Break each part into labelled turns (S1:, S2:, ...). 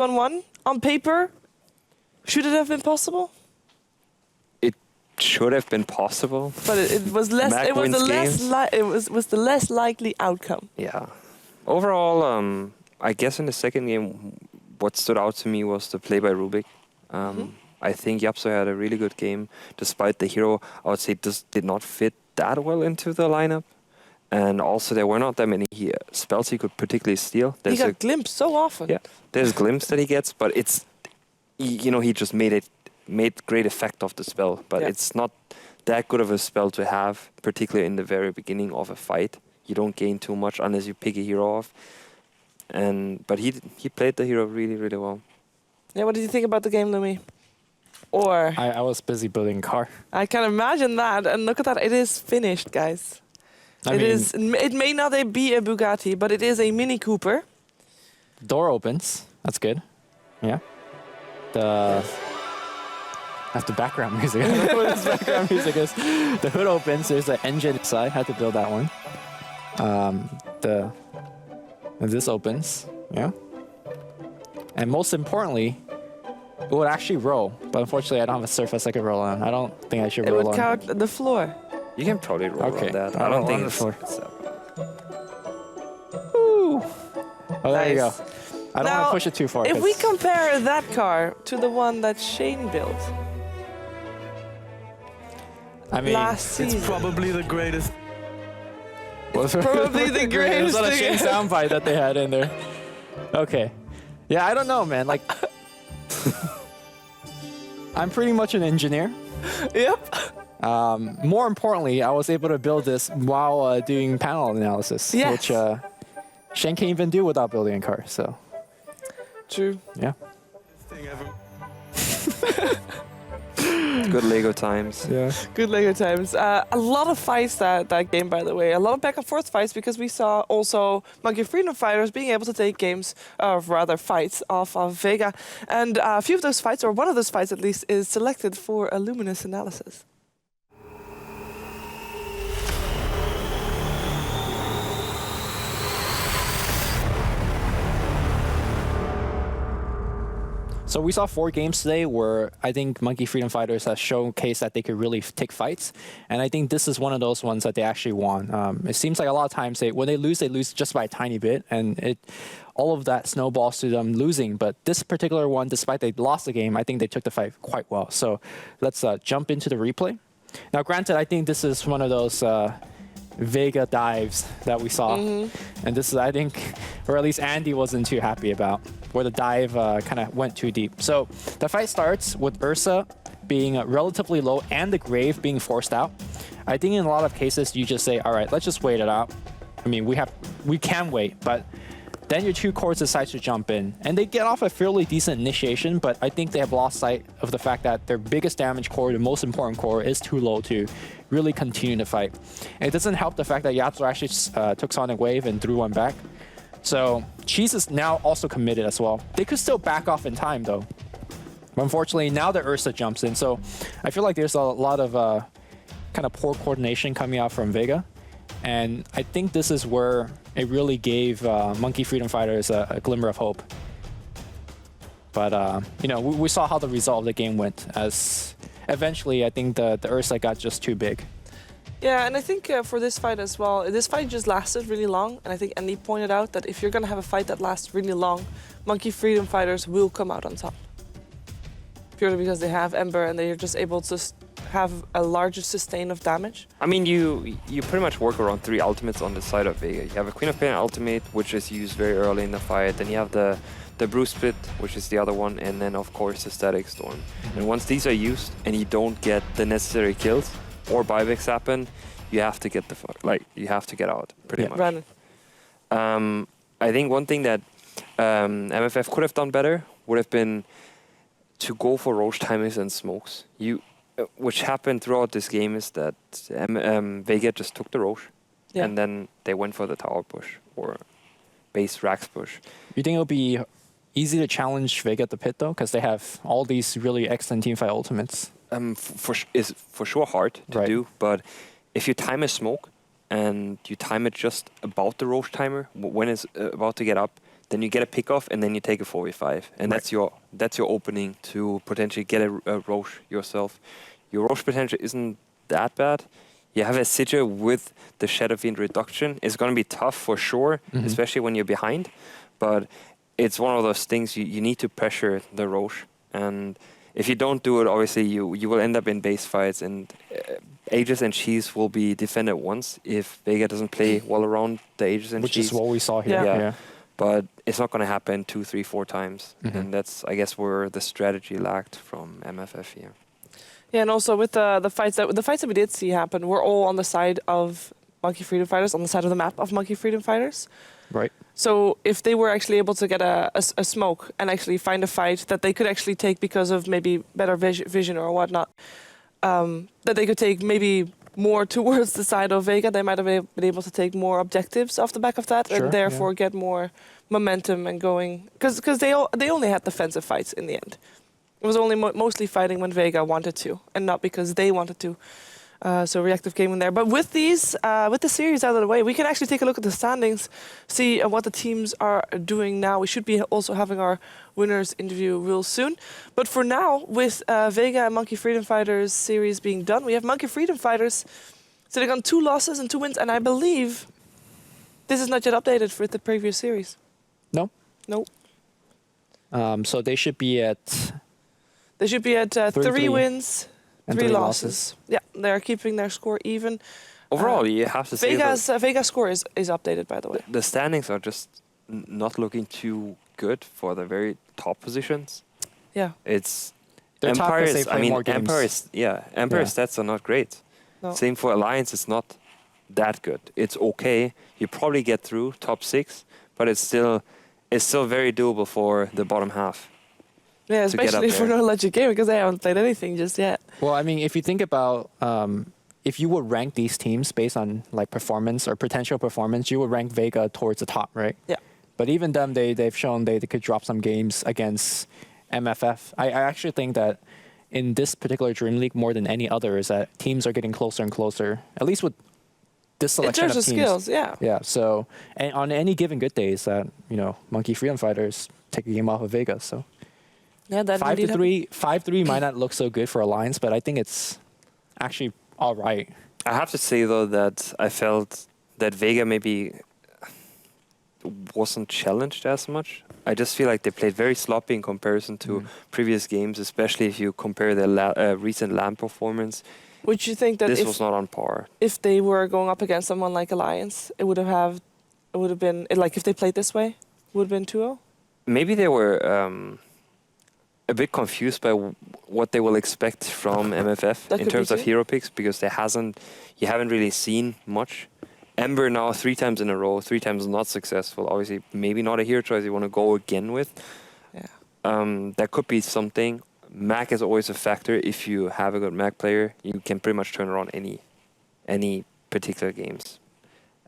S1: 1-1 on paper. Should it have been possible?
S2: It should have been possible.
S1: But it was less.
S2: Mac
S1: It was
S2: wins
S1: the
S2: games.
S1: was the less likely outcome.
S2: Yeah. Overall, I guess in the second game, what stood out to me was the play by Rubik. I think Yapso had a really good game, despite the hero, I would say, just did not fit that well into the lineup. And also, there were not that many spells he could particularly steal.
S1: He got glimpsed so often.
S2: Yeah, there's glimpse that he gets, but it's, you know, he just made great effect of the spell. But it's not that good of a spell to have, particularly in the very beginning of a fight. You don't gain too much unless you pick a hero off. But he played the hero really, really well.
S1: Yeah, what did you think about the game, Lumi? Or
S3: I was busy building a car.
S1: I can imagine that, and look at that, it is finished, guys. It may not be a Bugatti, but it is a Mini Cooper.
S3: Door opens. That's good. Yeah. I have the background music. I don't know what this background music is. The hood opens. There's an engine inside. Had to build that one. And this opens. Yeah. And most importantly, it would actually roll. But unfortunately, I don't have a surface I could roll on. I don't think I should roll on.
S1: It would count the floor.
S2: You can probably roll on that. I don't think it's...
S3: Woo. Oh, there you go.
S1: Nice.
S3: I don't want to push it too far.
S1: If we compare that car to the one that Shane built,
S3: I mean,
S1: last season,
S4: it's probably the greatest.
S1: probably the greatest
S3: There's not a
S1: thing.
S3: Shane soundbite that they had in there. Okay. Yeah, I don't know, man. Like, I'm pretty much an engineer.
S1: Yep.
S3: More importantly, I was able to build this while doing panel analysis, which Shane can't even do without building a car. So,
S1: true.
S3: Yeah.
S4: Thing ever.
S2: Good Lego times.
S3: Yeah.
S1: Good Lego times. A lot of fights that game, by the way. A lot of back and forth fights because we saw also Monkey Freedom Fighters being able to take games, fights off of Vega. And a few of those fights, or one of those fights at least, is selected for a Luminous analysis.
S3: So we saw 4 games today where I think Monkey Freedom Fighters has showcased that they could really take fights. And I think this is one of those ones that they actually won. It seems like a lot of times when they lose just by a tiny bit. And all of that snowballs to them losing. But this particular one, despite they lost the game, I think they took the fight quite well. So let's jump into the replay. Now, granted, I think this is one of those Vega dives that we saw. And this is, I think, or at least Andy wasn't too happy about, where the dive kind of went too deep. So the fight starts with Ursa being relatively low and the Grave being forced out. I think in a lot of cases, you just say, all right, let's just wait it out. I mean, we can wait, but then your 2 cores decide to jump in. And they get off a fairly decent initiation, but I think they have lost sight of the fact that their biggest damage core, the most important core, is too low to really continue the fight. And it doesn't help the fact that Yapso actually took Sonic Wave and threw one back. So Cheese is now also committed as well. They could still back off in time, though. But unfortunately, now the Ursa jumps in. So I feel like there's a lot of kind of poor coordination coming out from Vega. And I think this is where it really gave Monkey Freedom Fighters a glimmer of hope. But, you know, we saw how the result of the game went, as eventually I think the Ursa got just too big.
S1: Yeah, and I think for this fight as well, this fight just lasted really long. And I think Andy pointed out that if you're going to have a fight that lasts really long, Monkey Freedom Fighters will come out on top. Purely because they have Ember and they're just able to have a larger sustain of damage.
S2: I mean, you pretty much work around 3 ultimates on the side of Vega. You have a Queen of Pain ultimate, which is used very early in the fight. Then you have the Bruce Split, which is the other one. And then, of course, the Static Storm. And once these are used and you don't get the necessary kills, or buybacks happen, you have to get you have to get out pretty much.
S1: Right.
S2: I think one thing that MFF could have done better would have been to go for Roche timings and smokes. Which happened throughout this game is that Vega just took the Roche, and then they went for the tower push or base Rax push.
S3: You think it'll be easy to challenge Vega at the pit though, because they have all these really excellent teamfight ultimates?
S2: Is for sure hard to do, but if you time a smoke and you time it just about the Roche timer when it's about to get up, then you get a pick-off, and then you take a 4v5. And that's your opening to potentially get a Roche yourself. Your Roche potential isn't that bad. You have a Sigil with the Shadow Fiend reduction. It's going to be tough for sure, especially when you're behind. But it's one of those things you need to pressure the Roche. And if you don't do it, obviously you will end up in base fights. And Aegis and Cheese will be defended once if Vega doesn't play well around the Aegis and
S3: Which
S2: Cheese.
S3: is what we saw here.
S2: Yeah. But it's not going to happen 2, 3, 4 times. And that's, I guess, where the strategy lacked from MFF here.
S1: Yeah, and also with the fights that we did see happen, we're all on the side of Monkey Freedom Fighters, on the side of the map of Monkey Freedom Fighters.
S3: Right.
S1: So if they were actually able to get a smoke and actually find a fight that they could actually take because of maybe better vision or whatnot, that they could take maybe more towards the side of Vega, they might have been able to take more objectives off the back of that, and therefore get more momentum and going. Because they only had defensive fights in the end. It was only mostly fighting when Vega wanted to, and not because they wanted to. So reactive gaming there. But with these, with the series out of the way, we can actually take a look at the standings, see what the teams are doing now. We should be also having our winners interview real soon. But for now, with Vega and Monkey Freedom Fighters series being done, we have Monkey Freedom Fighters sitting on 2 losses and 2 wins, and I believe this is not yet updated for the previous series.
S3: No.
S1: No.
S3: So they should be at.
S1: They should be at 3 wins,
S3: and
S1: 3
S3: 3
S1: losses. Yeah, they're keeping their score even.
S2: Overall, you have to say that
S1: Vega's score is updated, by the way.
S2: the standings are just not looking too good for the very top positions.
S1: Yeah.
S2: It's
S3: They're top 'cause they
S2: Empire's.
S3: play more games.
S2: Empire stats are not great.
S1: No.
S2: Same for Alliance. It's not that good. It's okay. You probably get through top 6, but it's still very doable for the bottom half.
S1: Yeah,
S2: to get up
S1: especially for
S2: there.
S1: No Logic Gaming, because they haven't played anything just yet.
S3: Well, I mean, if you think about if you would rank these teams based on like performance or potential performance, you would rank Vega towards the top, right?
S1: Yeah.
S3: But even them, they've shown they could drop some games against MFF. I actually think that in this particular Dream League, more than any other, is that teams are getting closer and closer, at least with this
S1: In
S3: selection
S1: terms of
S3: teams.
S1: skills, yeah.
S3: Yeah, so and on any given good days, that Monkey Freedom Fighters take a game off of Vega. So
S1: Yeah, that
S3: 5-3, 5-3 might not look so good for Alliance, but I think it's actually all right.
S2: I have to say though that I felt that Vega maybe wasn't challenged as much. I just feel like they played very sloppy in comparison to previous games, especially if you compare their recent LAN performance.
S1: Would you think that
S2: This was not on par.
S1: if they were going up against someone like Alliance, it would have been like if they played this way, it would have been 2-0?
S2: Maybe they were a bit confused by what they will expect from MFF
S1: That
S2: in
S1: could be
S2: terms of
S1: too.
S2: hero picks, because you haven't really seen much. Ember now 3 times in a row, 3 times not successful. Obviously, maybe not a hero choice you want to go again with.
S1: Yeah.
S2: That could be something. Mac is always a factor. If you have a good Mac player, you can pretty much turn around any particular games.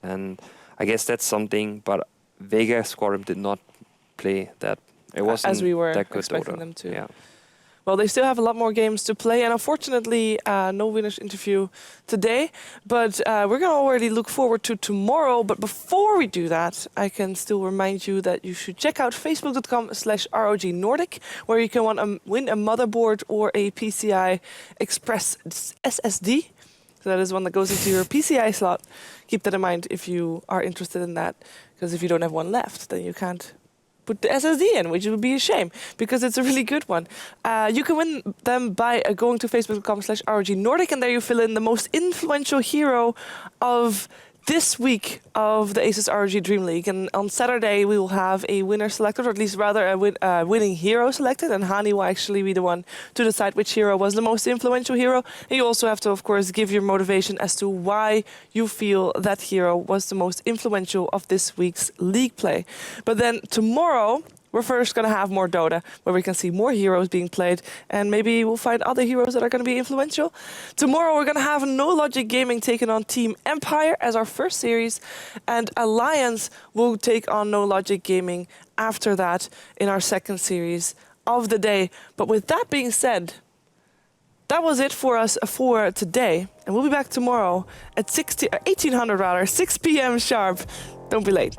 S2: And I guess that's something, but Vega Squadron did not play that. It wasn't
S1: As we were
S2: that good
S1: expecting
S2: Dota.
S1: them to.
S2: Yeah.
S1: Well, they still have a lot more games to play, and unfortunately, no winners interview today. But we're going to already look forward to tomorrow. But before we do that, I can still remind you that you should check out facebook.com/ROGNordic, where you can win a motherboard or a PCI Express SSD. So that is one that goes into your PCI slot. Keep that in mind if you are interested in that, because if you don't have one left, then you can't put the SSD in, which would be a shame, because it's a really good one. You can win them by going to facebook.com/ROGNordic, and there you fill in the most influential hero of this week of the Aces ROG Dream League. And on Saturday, we will have a winner selected, or at least rather a winning hero selected, and Hani will actually be the one to decide which hero was the most influential hero. And you also have to, of course, give your motivation as to why you feel that hero was the most influential of this week's league play. But then tomorrow, we're first going to have more Dota, where we can see more heroes being played, and maybe we'll find other heroes that are going to be influential. Tomorrow, we're going to have No Logic Gaming taking on Team Empire as our first series, and Alliance will take on No Logic Gaming after that in our second series of the day. But with that being said, that was it for us for today, and we'll be back tomorrow at 6 p.m. sharp. Don't be late.